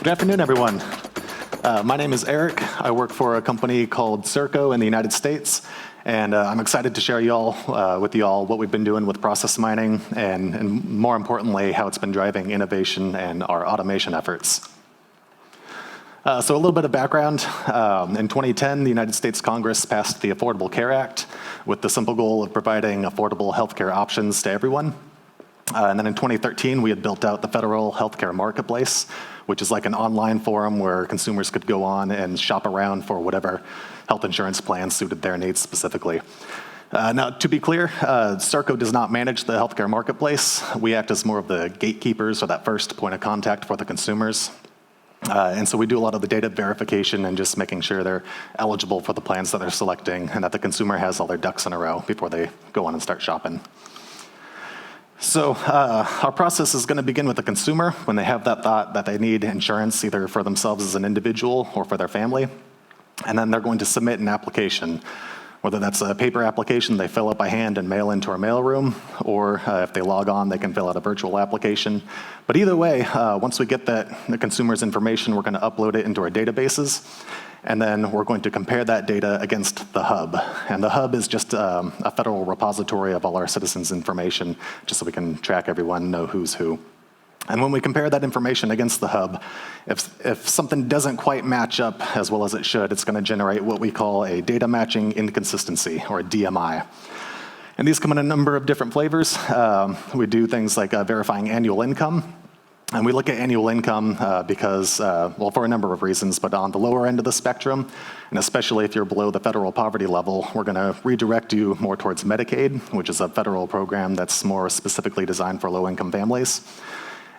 Good afternoon, everyone. My name is Eric. I work for a company called Serco in the United States, and I'm excited to share with you all what we've been doing with process mining, and more importantly, how it's been driving innovation and our automation efforts. So a little bit of background. In 2010, the United States Congress passed the Affordable Care Act with the simple goal of providing affordable healthcare options to everyone. And then in 2013, we had built out the Federal Healthcare Marketplace, which is like an online forum where consumers could go on and shop around for whatever health insurance plan suited their needs specifically. Now, to be clear, Serco does not manage the healthcare marketplace. We act as more of the gatekeepers or that first point of contact for the consumers. And so we do a lot of the data verification and just making sure they're eligible for the plans that they're selecting and that the consumer has all their ducks in a row before they go on and start shopping. So our process is going to begin with the consumer when they have that thought that they need insurance either for themselves as an individual or for their family. And then they're going to submit an application, whether that's a paper application they fill out by hand and mail into our mailroom, or if they log on, they can fill out a virtual application. But either way, once we get the consumer's information, we're going to upload it into our databases. And then we're going to compare that data against the hub. And the hub is just a federal repository of all our citizens' information, just so we can track everyone, know who's who. And when we compare that information against the hub, if something doesn't quite match up as well as it should, it's going to generate what we call a data matching inconsistency, or a DMI. And these come in a number of different flavors. We do things like verifying annual income. And we look at annual income because, well, for a number of reasons, but on the lower end of the spectrum, and especially if you're below the federal poverty level, we're going to redirect you more towards Medicaid, which is a federal program that's more specifically designed for low-income families.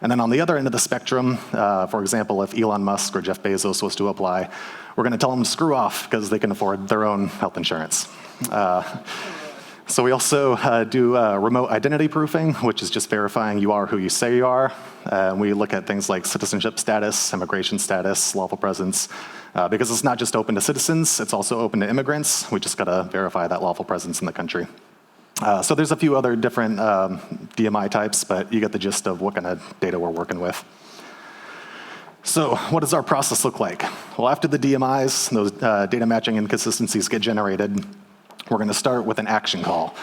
And then on the other end of the spectrum, for example, if Elon Musk or Jeff Bezos was to apply, we're going to tell them to screw off because they can afford their own health insurance. So we also do remote identity proofing, which is just verifying you are who you say you are. We look at things like citizenship status, immigration status, lawful presence, because it's not just open to citizens, it's also open to immigrants. We just got to verify that lawful presence in the country. So there's a few other different DMI types, but you get the gist of what kind of data we're working with. So what does our process look like? Well, after the DMIs, those data matching inconsistencies get generated, we're going to start with an action call,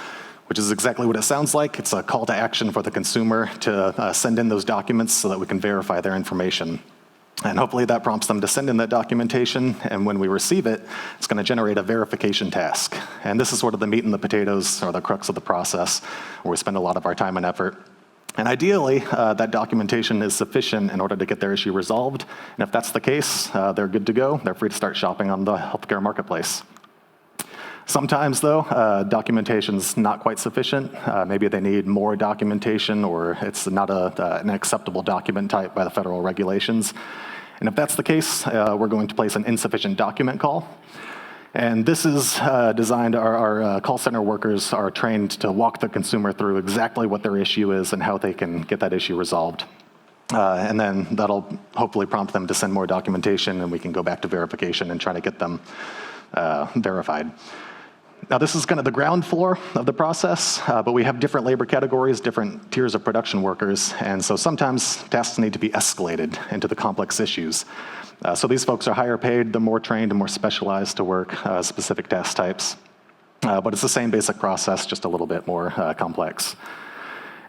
which is exactly what it sounds like. It's a call to action for the consumer to send in those documents so that we can verify their information. And hopefully that prompts them to send in that documentation, and when we receive it, it's going to generate a verification task. And this is sort of the meat and the potatoes, or the crux of the process, where we spend a lot of our time and effort. And ideally, that documentation is sufficient in order to get their issue resolved. And if that's the case, they're good to go. They're free to start shopping on the healthcare marketplace. Sometimes, though, documentation's not quite sufficient. Maybe they need more documentation, or it's not an acceptable document type by the federal regulations. And if that's the case, we're going to place an insufficient document call. And this is designed, our call center workers are trained to walk the consumer through exactly what their issue is and how they can get that issue resolved. And then that'll hopefully prompt them to send more documentation, and we can go back to verification and try to get them verified. Now, this is kind of the ground floor of the process, but we have different labor categories, different tiers of production workers, and so sometimes tasks need to be escalated into the complex issues. So these folks are higher paid, they're more trained and more specialized to work specific task types. But it's the same basic process, just a little bit more complex.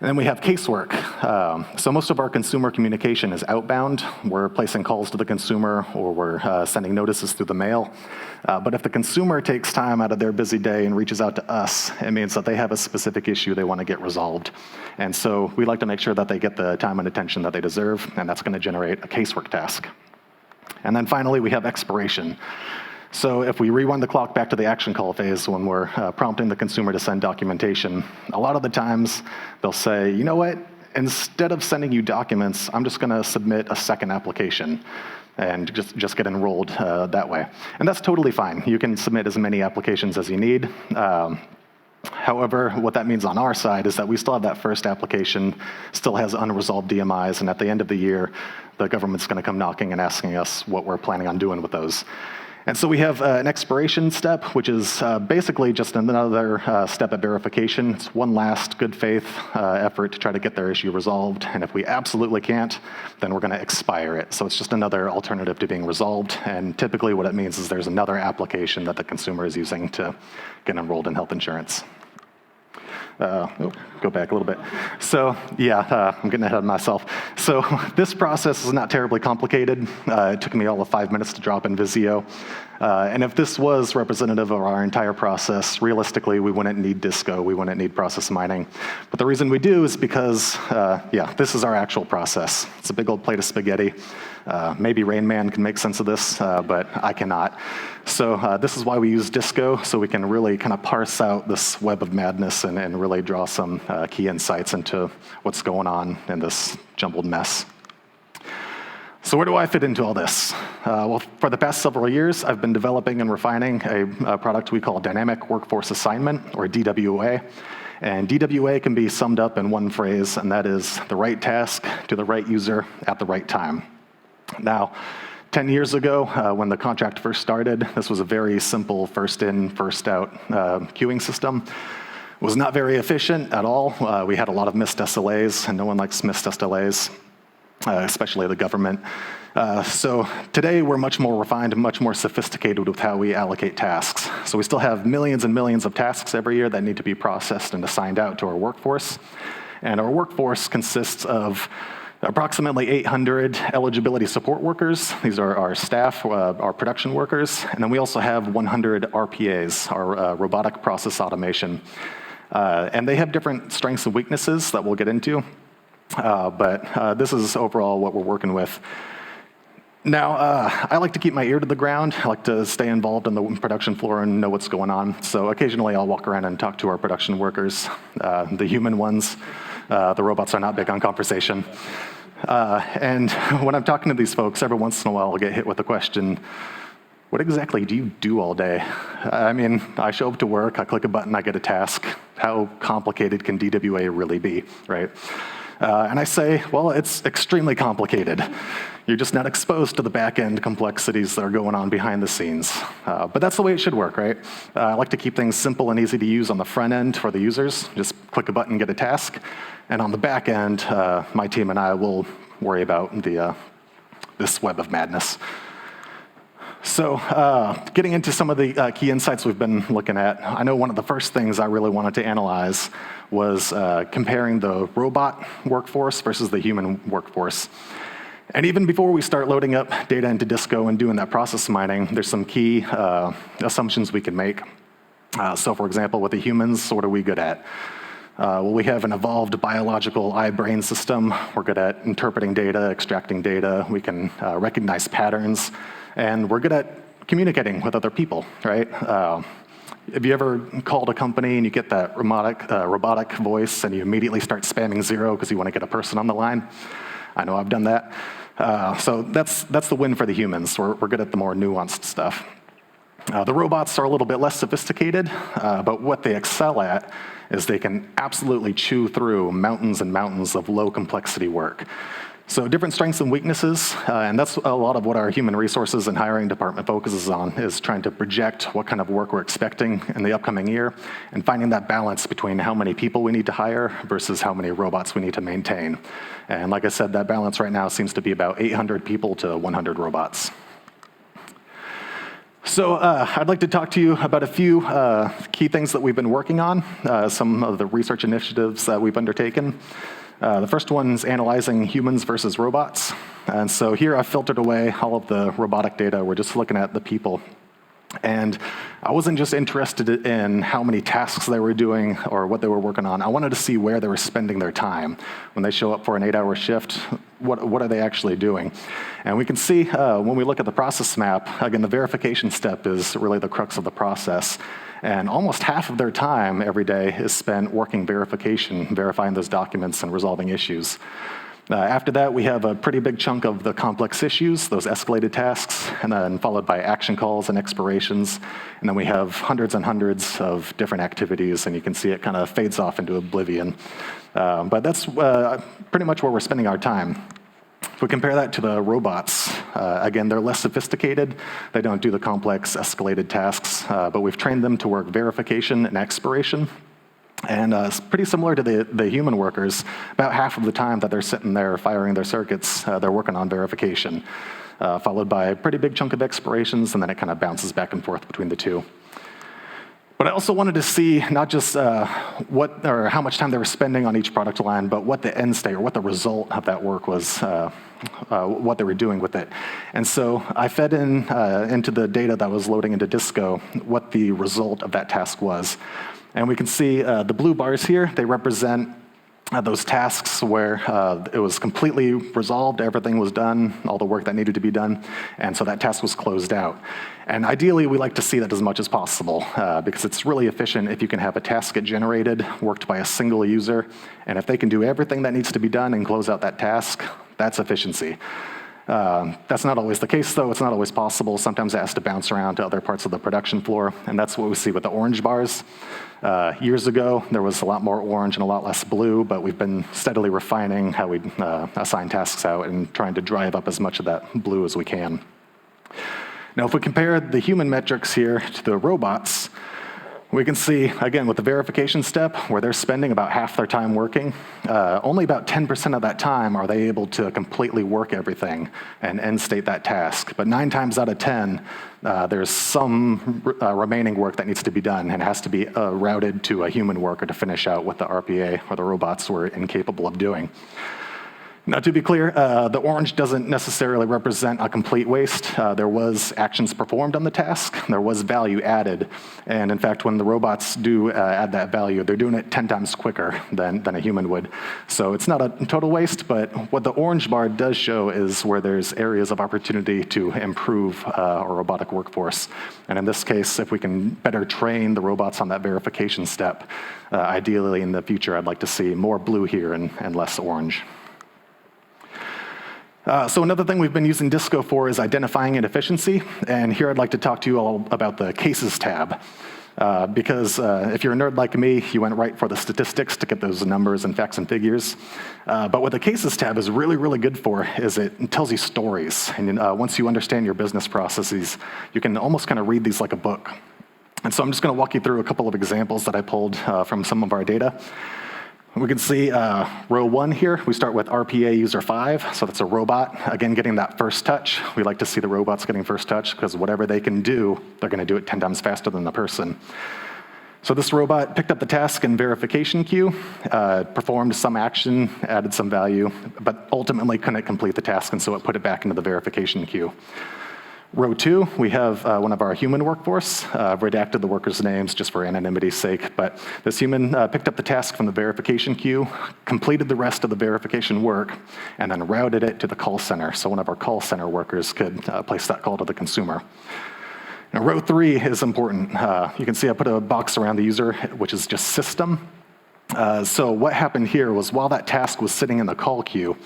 And then we have casework. So most of our consumer communication is outbound. We're placing calls to the consumer, or we're sending notices through the mail. But if the consumer takes time out of their busy day and reaches out to us, it means that they have a specific issue they want to get resolved. And so we like to make sure that they get the time and attention that they deserve, and that's going to generate a casework task. And then finally, we have expiration. So if we rewind the clock back to the action call phase when we're prompting the consumer to send documentation, a lot of the times they'll say, you know what, instead of sending you documents, I'm just going to submit a second application and just get enrolled that way. And that's totally fine. You can submit as many applications as you need. However, what that means on our side is that we still have that first application, still has unresolved DMIs, and at the end of the year, the government's going to come knocking and asking us what we're planning on doing with those. And so we have an expiration step, which is basically just another step at verification. It's one last good faith effort to try to get their issue resolved. And if we absolutely can't, then we're going to expire it. So it's just another alternative to being resolved. And typically what it means is there's another application that the consumer is using to get enrolled in health insurance. Go back a little bit. So yeah, I'm getting ahead of myself. So this process is not terribly complicated. It took me all of 5 minutes to drop in Visio. And if this was representative of our entire process, realistically, we wouldn't need Disco, we wouldn't need process mining. But the reason we do is because, yeah, this is our actual process. It's a big old plate of spaghetti. Maybe Rain Man can make sense of this, but I cannot. So this is why we use Disco, so we can really kind of parse out this web of madness and really draw some key insights into what's going on in this jumbled mess. So where do I fit into all this? Well, for the past several years, I've been developing and refining a product we call Dynamic Workforce Assignment, or DWA. And DWA can be summed up in one phrase, and that is the right task to the right user at the right time. Now, 10 years ago, when the contract first started, this was a very simple first in, first out queuing system. It was not very efficient at all. We had a lot of missed SLAs, and no one likes missed SLAs, especially the government. So today, we're much more refined and much more sophisticated with how we allocate tasks. So we still have millions and millions of tasks every year that need to be processed and assigned out to our workforce. And our workforce consists of approximately 800 eligibility support workers. These are our staff, our production workers. And then we also have 100 RPAs, our robotic process automation. And they have different strengths and weaknesses that we'll get into. But this is overall what we're working with. Now, I like to keep my ear to the ground. I like to stay involved in the production floor and know what's going on. So occasionally I'll walk around and talk to our production workers, the human ones. The robots are not big on conversation. And when I'm talking to these folks, every once in a while I'll get hit with the question, what exactly do you do all day? I mean, I show up to work, I click a button, I get a task. How complicated can DWA really be, right? And I say, well, it's extremely complicated. You're just not exposed to the back-end complexities that are going on behind the scenes. But that's the way it should work, right? I like to keep things simple and easy to use on the front end for the users. Just click a button, get a task. And on the back end, my team and I will worry about this web of madness. So getting into some of the key insights we've been looking at, I know one of the first things I really wanted to analyze was comparing the robot workforce versus the human workforce. And even before we start loading up data into Disco and doing that process mining, there's some key assumptions we can make. So for example, with the humans, what are we good at? Well, we have an evolved biological eye-brain system. We're good at interpreting data, extracting data. We can recognize patterns. And we're good at communicating with other people, right? Have you ever called a company and you get that robotic voice and you immediately start spamming 0 because you want to get a person on the line? I know I've done that. So that's the win for the humans. We're good at the more nuanced stuff. The robots are a little bit less sophisticated, but what they excel at is they can absolutely chew through mountains and mountains of low complexity work. So different strengths and weaknesses, and that's a lot of what our human resources and hiring department focuses on, is trying to project what kind of work we're expecting in the upcoming year and finding that balance between how many people we need to hire versus how many robots we need to maintain. And like I said, that balance right now seems to be about 800 people to 100 robots. So I'd like to talk to you about a few key things that we've been working on, some of the research initiatives that we've undertaken. The first one is analyzing humans versus robots. And so here I've filtered away all of the robotic data. We're just looking at the people. And I wasn't just interested in how many tasks they were doing or what they were working on. I wanted to see where they were spending their time. When they show up for an 8-hour shift, what are they actually doing? And we can see when we look at the process map, again, the verification step is really the crux of the process. And almost half of their time every day is spent working verification, verifying those documents and resolving issues. After that, we have a pretty big chunk of the complex issues, those escalated tasks, and then followed by action calls and expirations. And then we have hundreds and hundreds of different activities, and you can see it kind of fades off into oblivion. But that's pretty much where we're spending our time. If we compare that to the robots, again, they're less sophisticated. They don't do the complex escalated tasks, but we've trained them to work verification and expiration. And it's pretty similar to the human workers. About half of the time that they're sitting there firing their circuits, they're working on verification, followed by a pretty big chunk of expirations, and then it kind of bounces back and forth between the two. But I also wanted to see not just what or how much time they were spending on each product line, but what the end state or what the result of that work was, what they were doing with it. And so I fed in into the data that was loading into Disco what the result of that task was. And we can see the blue bars here, they represent those tasks where it was completely resolved, everything was done, all the work that needed to be done, and so that task was closed out. And ideally, we like to see that as much as possible, because it's really efficient if you can have a task get generated, worked by a single user, and if they can do everything that needs to be done and close out that task, that's efficiency. That's not always the case, though. It's not always possible. Sometimes it has to bounce around to other parts of the production floor, and that's what we see with the orange bars. Years ago, there was a lot more orange and a lot less blue, but we've been steadily refining how we assign tasks out and trying to drive up as much of that blue as we can. Now, if we compare the human metrics here to the robots, we can see, again, with the verification step, where they're spending about half their time working, only about 10% of that time are they able to completely work everything and end state that task. But 9 times out of 10, there's some remaining work that needs to be done and has to be routed to a human worker to finish out what the RPA or the robots were incapable of doing. Now, to be clear, the orange doesn't necessarily represent a complete waste. There was actions performed on the task. There was value added. And in fact, when the robots do add that value, they're doing it 10 times quicker than a human would. So it's not a total waste, but what the orange bar does show is where there's areas of opportunity to improve our robotic workforce. And in this case, if we can better train the robots on that verification step, ideally in the future, I'd like to see more blue here and less orange. So another thing we've been using Disco for is identifying inefficiency, and here I'd like to talk to you all about the Cases tab. Because if you're a nerd like me, you went right for the statistics to get those numbers and facts and figures. But what the Cases tab is really, really good for is it tells you stories. And once you understand your business processes, you can almost kind of read these like a book. And so I'm just going to walk you through a couple of examples that I pulled from some of our data. We can see row 1 here, we start with RPA user 5, so that's a robot, again getting that first touch. We like to see the robots getting first touch because whatever they can do, they're going to do it 10 times faster than the person. So this robot picked up the task in verification queue, performed some action, added some value, but ultimately couldn't complete the task, and so it put it back into the verification queue. Row 2, we have one of our human workforce. I've redacted the workers' names just for anonymity's sake, but this human picked up the task from the verification queue, completed the rest of the verification work, and then routed it to the call center, so one of our call center workers could place that call to the consumer. Now, row 3 is important. You can see I put a box around the user, which is just system. So what happened here was while that task was sitting in the call queue,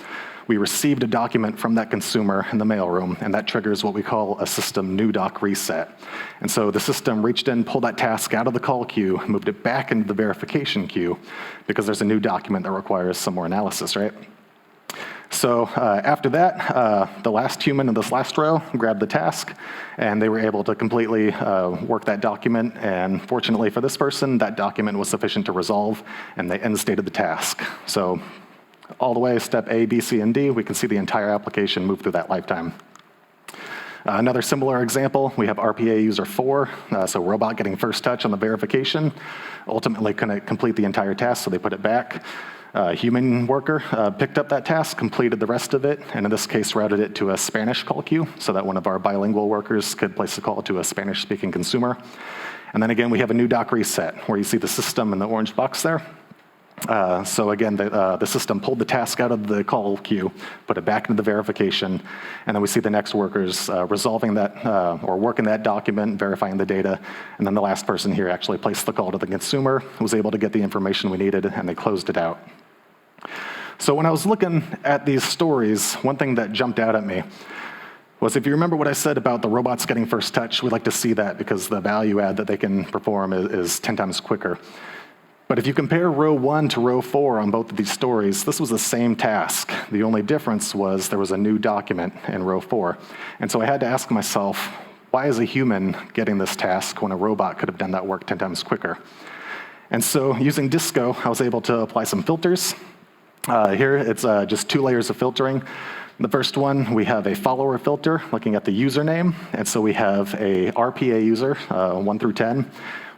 we received a document from that consumer in the mailroom, and that triggers what we call a system new doc reset. And so the system reached in, pulled that task out of the call queue, moved it back into the verification queue, because there's a new document that requires some more analysis, right? So after that, the last human in this last row grabbed the task, and they were able to completely work that document. And fortunately for this person, that document was sufficient to resolve, and they end stated the task. So all the way, step A, B, C, and D, we can see the entire application move through that lifetime. Another similar example, we have RPA user 4, so robot getting first touch on the verification, ultimately couldn't complete the entire task, so they put it back. Human worker picked up that task, completed the rest of it, and in this case routed it to a Spanish call queue so that one of our bilingual workers could place a call to a Spanish-speaking consumer. And then again, we have a new doc reset, where you see the system in the orange box there. So again, the system pulled the task out of the call queue, put it back into the verification, and then we see the next workers resolving that, or working that document, verifying the data, and then the last person here actually placed the call to the consumer, was able to get the information we needed, and they closed it out. So when I was looking at these stories, one thing that jumped out at me was, if you remember what I said about the robots getting first touch, we like to see that because the value add that they can perform is 10 times quicker. But if you compare row 1 to row 4 on both of these stories, this was the same task. The only difference was there was a new document in row 4. And so I had to ask myself, why is a human getting this task when a robot could have done that work 10 times quicker? And so using Disco, I was able to apply some filters. Here, it's just 2 layers of filtering. The first one, we have a follower filter looking at the username. And so we have a RPA user, 1 through 10,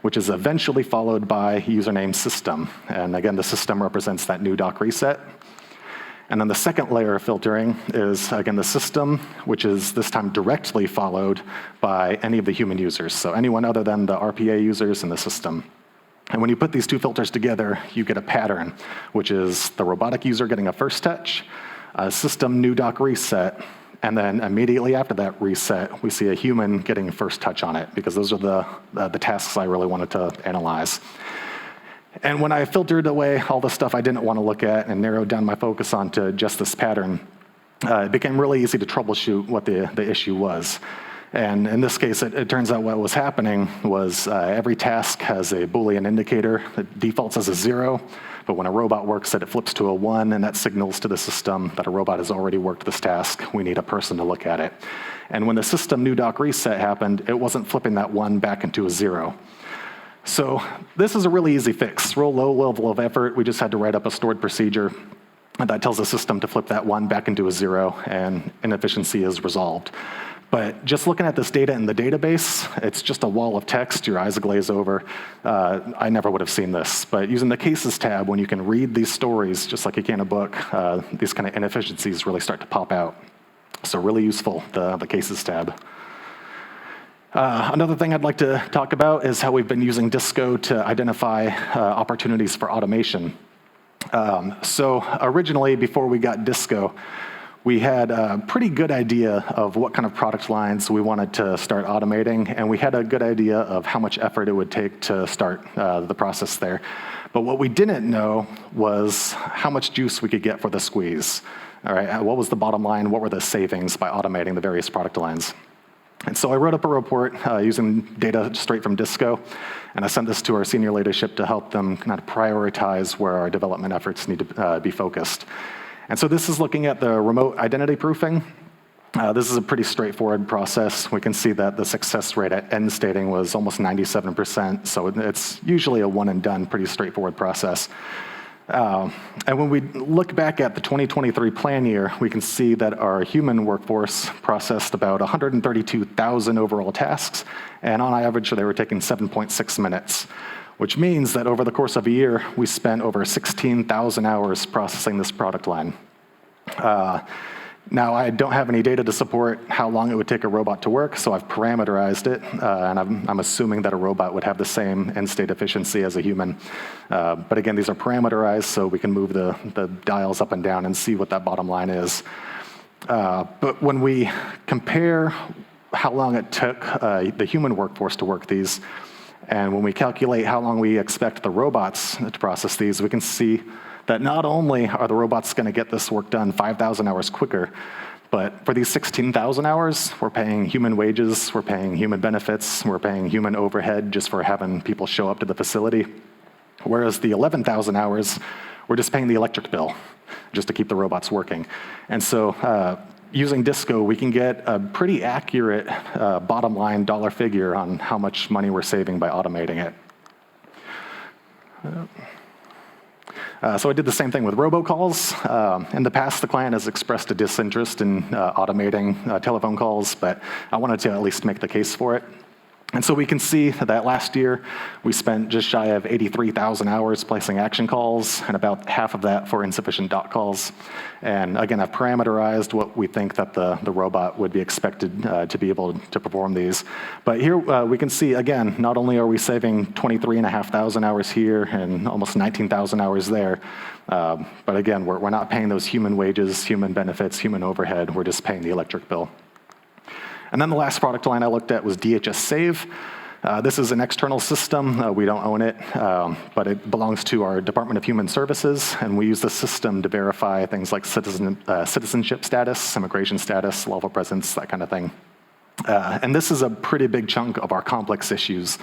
which is eventually followed by username system. And again, the system represents that new doc reset. And then the second layer of filtering is, again, the system, which is this time directly followed by any of the human users. So anyone other than the RPA users in the system. And when you put these 2 filters together, you get a pattern, which is the robotic user getting a first touch, a system new doc reset, and then immediately after that reset, we see a human getting first touch on it, because those are the tasks I really wanted to analyze. And when I filtered away all the stuff I didn't want to look at and narrowed down my focus onto just this pattern, it became really easy to troubleshoot what the issue was. And in this case, it turns out what was happening was every task has a Boolean indicator that defaults as a 0, but when a robot works it flips to a 1, and that signals to the system that a robot has already worked this task. We need a person to look at it. And when the system new doc reset happened, it wasn't flipping that 1 back into a 0. So this is a really easy fix. Real low level of effort. We just had to write up a stored procedure that tells the system to flip that 1 back into a 0, and inefficiency is resolved. But just looking at this data in the database, it's just a wall of text. Your eyes glaze over. I never would have seen this. But using the Cases tab, when you can read these stories, just like you can a book, these kind of inefficiencies really start to pop out. So really useful, the Cases tab. Another thing I'd like to talk about is how we've been using Disco to identify opportunities for automation. So originally, before we got Disco, we had a pretty good idea of what kind of product lines we wanted to start automating, and we had a good idea of how much effort it would take to start the process there. But what we didn't know was how much juice we could get for the squeeze. All right, what was the bottom line? What were the savings by automating the various product lines? And so I wrote up a report using data straight from Disco, and I sent this to our senior leadership to help them kind of prioritize where our development efforts need to be focused. And so this is looking at the remote identity proofing. This is a pretty straightforward process. We can see that the success rate at end stating was almost 97%, so it's usually a one and done, pretty straightforward process. And when we look back at the 2023 plan year, we can see that our human workforce processed about 132,000 overall tasks, and on average, they were taking 7.6 minutes, which means that over the course of a year, we spent over 16,000 hours processing this product line. Now, I don't have any data to support how long it would take a robot to work, so I've parameterized it, and I'm assuming that a robot would have the same end-state efficiency as a human. But again, these are parameterized, so we can move the dials up and down and see what that bottom line is. But when we compare how long it took the human workforce to work these, and when we calculate how long we expect the robots to process these, we can see that not only are the robots going to get this work done 5,000 hours quicker, but for these 16,000 hours, we're paying human wages, we're paying human benefits, we're paying human overhead just for having people show up to the facility. Whereas the 11,000 hours, we're just paying the electric bill just to keep the robots working. And so using Disco, we can get a pretty accurate bottom line dollar figure on how much money we're saving by automating it. So I did the same thing with robocalls. In the past, the client has expressed a disinterest in automating telephone calls, but I wanted to at least make the case for it. And so we can see that last year, we spent just shy of 83,000 hours placing action calls, and about half of that for insufficient dot calls. And again, I've parameterized what we think that the robot would be expected to be able to perform these. But here we can see, again, not only are we saving 23,500 hours here and almost 19,000 hours there, but again, we're not paying those human wages, human benefits, human overhead. We're just paying the electric bill. And then the last product line I looked at was DHS Save. This is an external system. We don't own it, but it belongs to our Department of Human Services, and we use the system to verify things like citizenship status, immigration status, lawful presence, that kind of thing. And this is a pretty big chunk of our complex issues,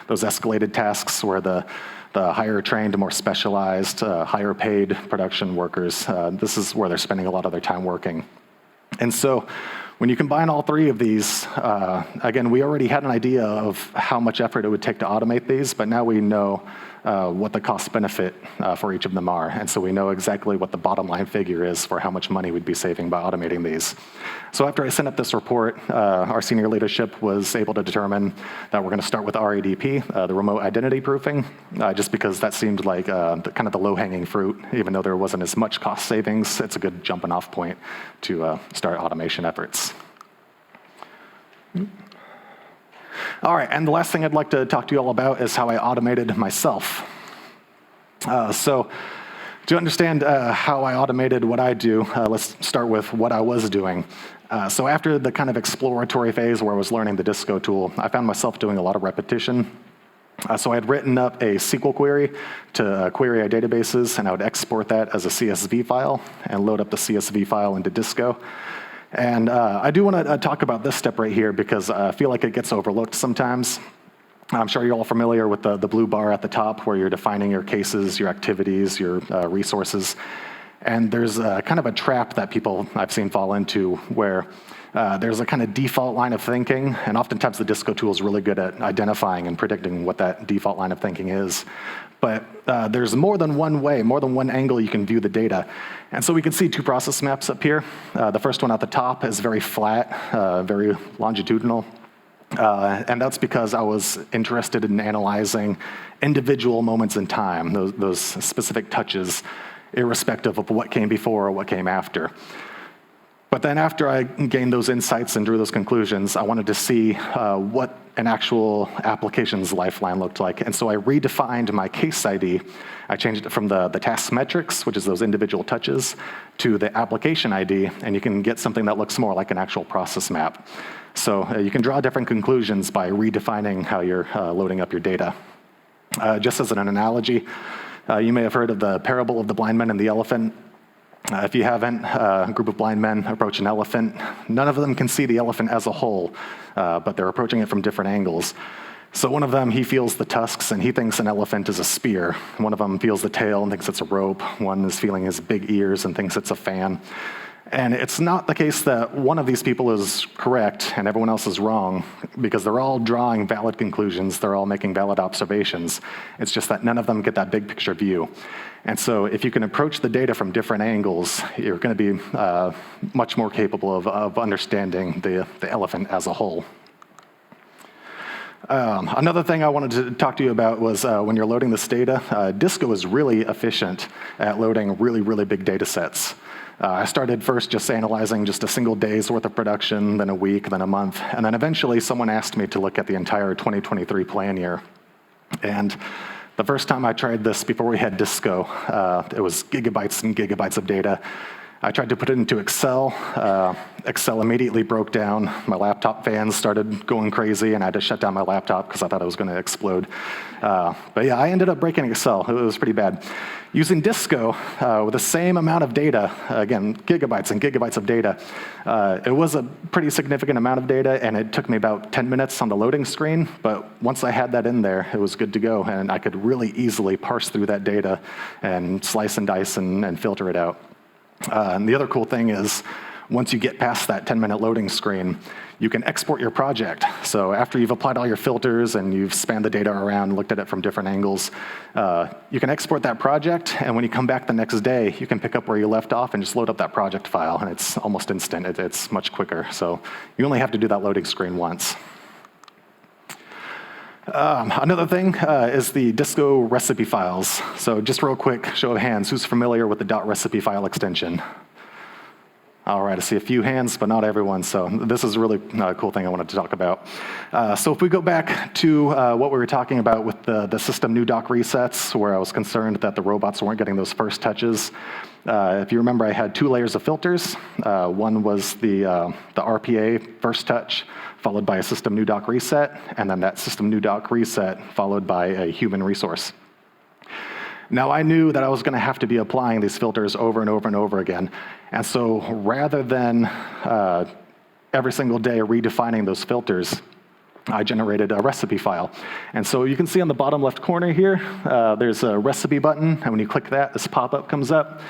those escalated tasks where the higher trained, more specialized, higher paid production workers, this is where they're spending a lot of their time working. And so when you combine all three of these, again, we already had an idea of how much effort it would take to automate these, but now we know what the cost benefit for each of them are. And so we know exactly what the bottom line figure is for how much money we'd be saving by automating these. So after I sent up this report, our senior leadership was able to determine that we're going to start with RADP, the remote identity proofing, just because that seemed like kind of the low-hanging fruit. Even though there wasn't as much cost savings, it's a good jumping off point to start automation efforts. All right, and the last thing I'd like to talk to you all about is how I automated myself. So to understand how I automated what I do, let's start with what I was doing. So after the kind of exploratory phase where I was learning the Disco tool, I found myself doing a lot of repetition. So I had written up a SQL query to query our databases, and I would export that as a CSV file and load up the CSV file into Disco. And I do want to talk about this step right here because I feel like it gets overlooked sometimes. I'm sure you're all familiar with the blue bar at the top where you're defining your cases, your activities, your resources. And there's kind of a trap that people I've seen fall into where there's a kind of default line of thinking, and oftentimes the Disco tool is really good at identifying and predicting what that default line of thinking is. But there's more than one way, more than one angle you can view the data. And so we can see two process maps up here. The first one at the top is very flat, very longitudinal. And that's because I was interested in analyzing individual moments in time, those specific touches, irrespective of what came before or what came after. But then after I gained those insights and drew those conclusions, I wanted to see what an actual application's lifeline looked like. And so I redefined my case ID. I changed it from the task metrics, which is those individual touches, to the application ID, and you can get something that looks more like an actual process map. So you can draw different conclusions by redefining how you're loading up your data. Just as an analogy, you may have heard of the parable of the blind man and the elephant. If you haven't, a group of blind men approach an elephant. None of them can see the elephant as a whole, but they're approaching it from different angles. So one of them, he feels the tusks, and he thinks an elephant is a spear. One of them feels the tail and thinks it's a rope. One is feeling his big ears and thinks it's a fan. And it's not the case that one of these people is correct and everyone else is wrong, because they're all drawing valid conclusions, they're all making valid observations. It's just that none of them get that big picture view. And so if you can approach the data from different angles, you're going to be much more capable of understanding the elephant as a whole. Another thing I wanted to talk to you about was when you're loading this data, Disco is really efficient at loading really, really big data sets. I started first just analyzing just a single day's worth of production, then a week, then a month, and then eventually someone asked me to look at the entire 2023 plan year. And the first time I tried this before we had Disco, it was gigabytes and gigabytes of data. I tried to put it into Excel. Excel immediately broke down. My laptop fans started going crazy, and I had to shut down my laptop because I thought it was going to explode. But yeah, I ended up breaking Excel. It was pretty bad. Using Disco, with the same amount of data, again, gigabytes and gigabytes of data, it was a pretty significant amount of data, and it took me about 10 minutes on the loading screen. But once I had that in there, it was good to go, and I could really easily parse through that data and slice and dice and filter it out. And the other cool thing is, once you get past that 10-minute loading screen, you can export your project. So after you've applied all your filters and you've spanned the data around, looked at it from different angles, you can export that project, and when you come back the next day, you can pick up where you left off and just load up that project file, and it's almost instant. It's much quicker. So you only have to do that loading screen once. Another thing is the Disco recipe files. So just real quick, show of hands, who's familiar with the .recipe file extension? All right, I see a few hands, but not everyone. So this is a really cool thing I wanted to talk about. So if we go back to what we were talking about with the system new doc resets, where I was concerned that the robots weren't getting those first touches. If you remember, I had two layers of filters. One was the RPA first touch, followed by a system new doc reset, and then that system new doc reset followed by a human resource. Now, I knew that I was going to have to be applying these filters over and over and over again. And so rather than every single day redefining those filters, I generated a recipe file. And so you can see on the bottom left corner here, there's a recipe button, and when you click that, this pop-up comes up,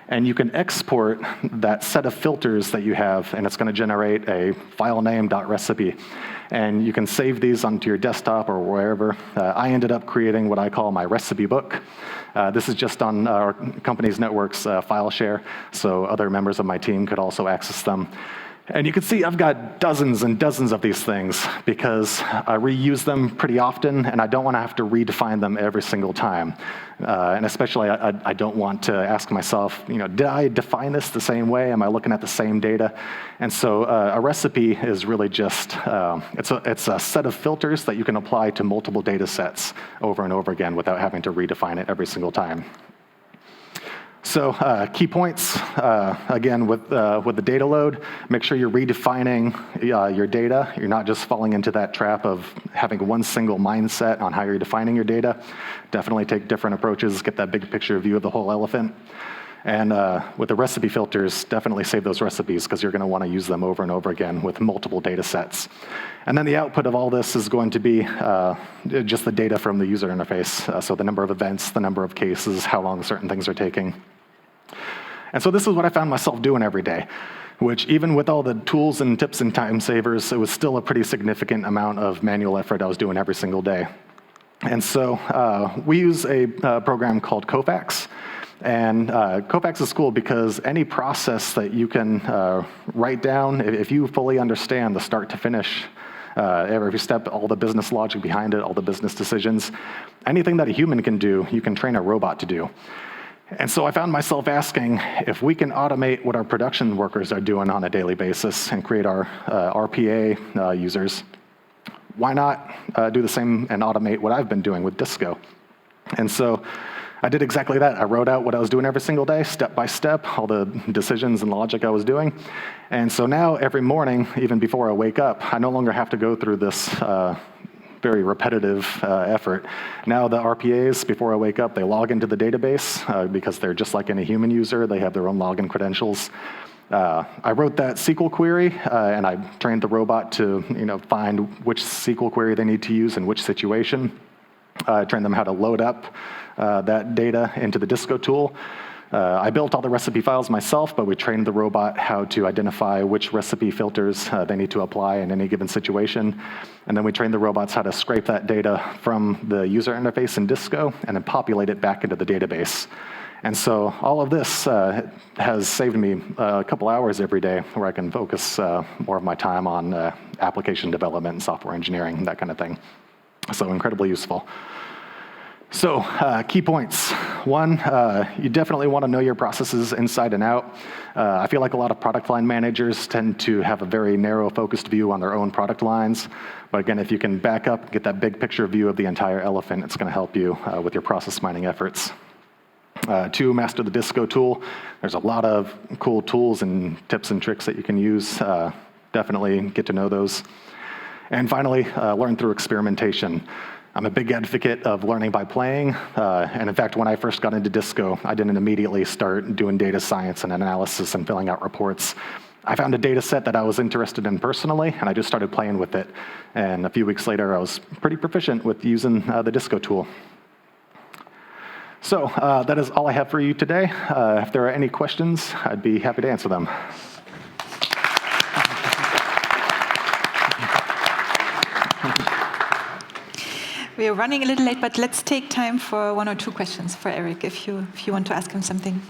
and you can export that set of filters that you have, and it's going to generate a file name .recipe. And you can save these onto your desktop or wherever. I ended up creating what I call my recipe book. This is just on our company's network's file share, so other members of my team could also access them. And you can see I've got dozens and dozens of these things because I reuse them pretty often, and I don't want to have to redefine them every single time. And especially, I don't want to ask myself, did I define this the same way? Am I looking at the same data? And so a recipe is really just, it's a set of filters that you can apply to multiple data sets over and over again without having to redefine it every single time. So key points, again, with the data load, make sure you're redefining your data. You're not just falling into that trap of having one single mindset on how you're defining your data. Definitely take different approaches, get that big picture view of the whole elephant. And with the recipe filters, definitely save those recipes because you're going to want to use them over and over again with multiple data sets. And then the output of all this is going to be just the data from the user interface. So the number of events, the number of cases, how long certain things are taking. And so this is what I found myself doing every day, which even with all the tools and tips and time savers, it was still a pretty significant amount of manual effort I was doing every single day. And so we use a program called Kofax. And Kofax is cool because any process that you can write down, if you fully understand the start to finish, every step, all the business logic behind it, all the business decisions, anything that a human can do, you can train a robot to do. And so I found myself asking, if we can automate what our production workers are doing on a daily basis and create our RPA users, why not do the same and automate what I've been doing with Disco? And so I did exactly that. I wrote out what I was doing every single day, step by step, all the decisions and logic I was doing. And so now every morning, even before I wake up, I no longer have to go through this very repetitive effort. Now the RPAs, before I wake up, they log into the database because they're just like any human user. They have their own login credentials. I wrote that SQL query, and I trained the robot to find which SQL query they need to use in which situation. I trained them how to load up that data into the Disco tool. I built all the recipe files myself, but we trained the robot how to identify which recipe filters they need to apply in any given situation. And then we trained the robots how to scrape that data from the user interface in Disco and then populate it back into the database. And so all of this has saved me a couple hours every day where I can focus more of my time on application development and software engineering, that kind of thing. So incredibly useful. So key points. One, you definitely want to know your processes inside and out. I feel like a lot of product line managers tend to have a very narrow focused view on their own product lines. But again, if you can back up, get that big picture view of the entire elephant, it's going to help you with your process mining efforts. Two, master the Disco tool. There's a lot of cool tools and tips and tricks that you can use. Definitely get to know those. And finally, learn through experimentation. I'm a big advocate of learning by playing, and in fact, when I first got into Disco, I didn't immediately start doing data science and analysis and filling out reports. I found a data set that I was interested in personally, and I just started playing with it. And a few weeks later, I was pretty proficient with using the Disco tool. So that is all I have for you today. If there are any questions, I'd be happy to answer them. We are running a little late, but let's take time for one or two questions for Erik, if you want to ask him something.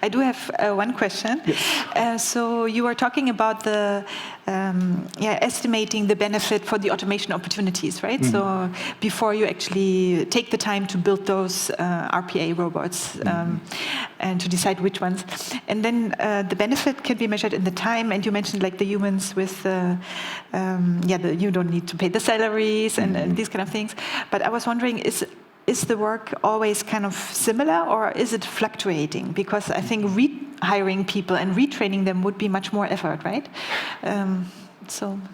I do have one question. Yes. So you were talking about the estimating the benefit for the automation opportunities, right? Mm-hmm. So before you actually take the time to build those RPA robots and to decide which ones. And then the benefit can be measured in the time, and you mentioned like the humans with you don't need to pay the salaries and these kind of things. But I was wondering, is the work always kind of similar, or is it fluctuating? Because I think hiring people and retraining them would be much more effort, right?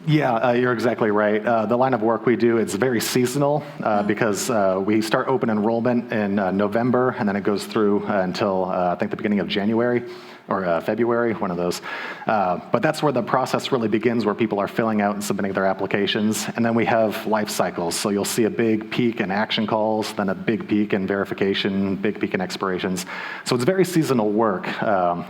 Yeah, you're exactly right. The line of work we do, it's very seasonal because we start open enrollment in November, and then it goes through until I think the beginning of January or February, one of those. But that's where the process really begins, where people are filling out and submitting their applications. And then we have life cycles. So you'll see a big peak in action calls, then a big peak in verification, big peak in expirations. So it's very seasonal work,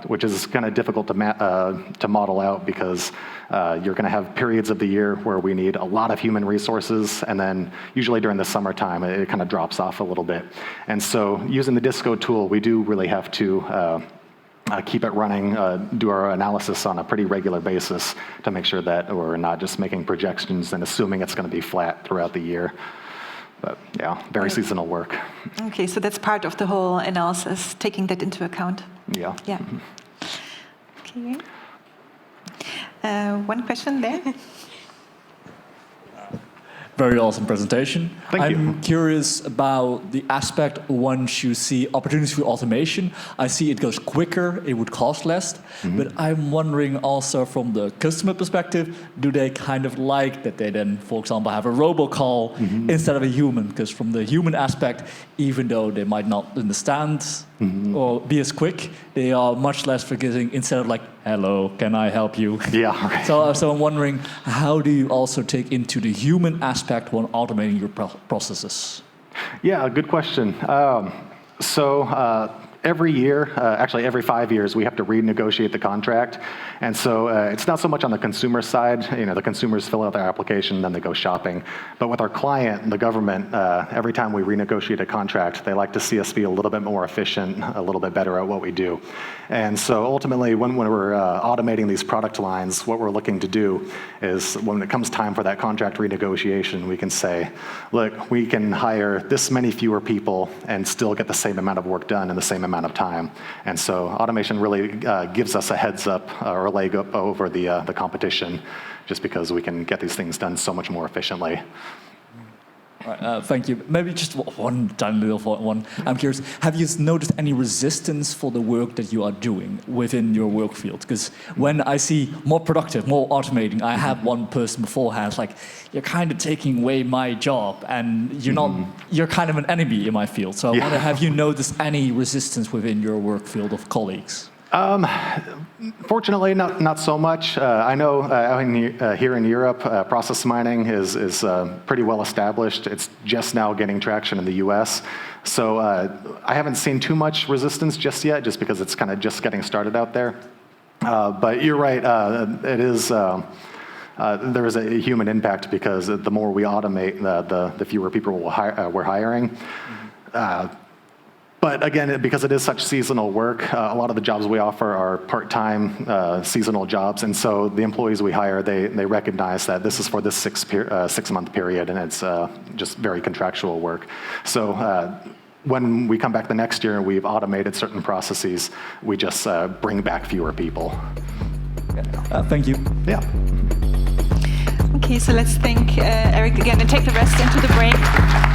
which is kind of difficult to model out because you're going to have periods of the year where we need a lot of human resources, and then usually during the summertime, it kind of drops off a little bit. And so using the DISCO tool, we do really have to keep it running, do our analysis on a pretty regular basis to make sure that we're not just making projections and assuming it's going to be flat throughout the year. But yeah, very seasonal work. Okay, so that's part of the whole analysis, taking that into account. Yeah. Yeah. Okay. One question there. Very awesome presentation. Thank you. I'm curious about the aspect once you see opportunities for automation. I see it goes quicker, it would cost less, but I'm wondering also from the customer perspective, do they kind of like that they then, for example, have a robocall instead of a human? Because from the human aspect, even though they might not understand or be as quick, they are much less forgiving instead of like, hello, can I help you? Yeah. Right. So I'm wondering, how do you also take into the human aspect when automating your processes? Yeah, good question. Every year, actually every 5 years, we have to renegotiate the contract. And so it's not so much on the consumer side. The consumers fill out their application, then they go shopping. But with our client, the government, every time we renegotiate a contract, they like to see us be a little bit more efficient, a little bit better at what we do. And so ultimately, when we're automating these product lines, what we're looking to do is when it comes time for that contract renegotiation, we can say, look, we can hire this many fewer people and still get the same amount of work done in the same amount of time. And so automation really gives us a heads up or a leg up over the competition, just because we can get these things done so much more efficiently. Right, thank you. Maybe just one tiny little one. I'm curious, have you noticed any resistance for the work that you are doing within your work field? Because when I see more productive, more automating, I have one person beforehand, it's like, you're kind of taking away my job, and you're kind of an enemy in my field. So I wonder, have you noticed any resistance within your work field of colleagues? Fortunately, not so much. I know here in Europe, process mining is pretty well established. It's just now getting traction in the US. So I haven't seen too much resistance just yet, just because it's kind of just getting started out there. But you're right, it is. There is a human impact, because the more we automate, the fewer people we're hiring. But again, because it is such seasonal work, a lot of the jobs we offer are part-time seasonal jobs. And so the employees we hire, they recognize that this is for this 6-month period, and it's just very contractual work. So when we come back the next year and we've automated certain processes, we just bring back fewer people. Thank you. Yeah. Okay, so let's thank Erik again and take the rest into the break.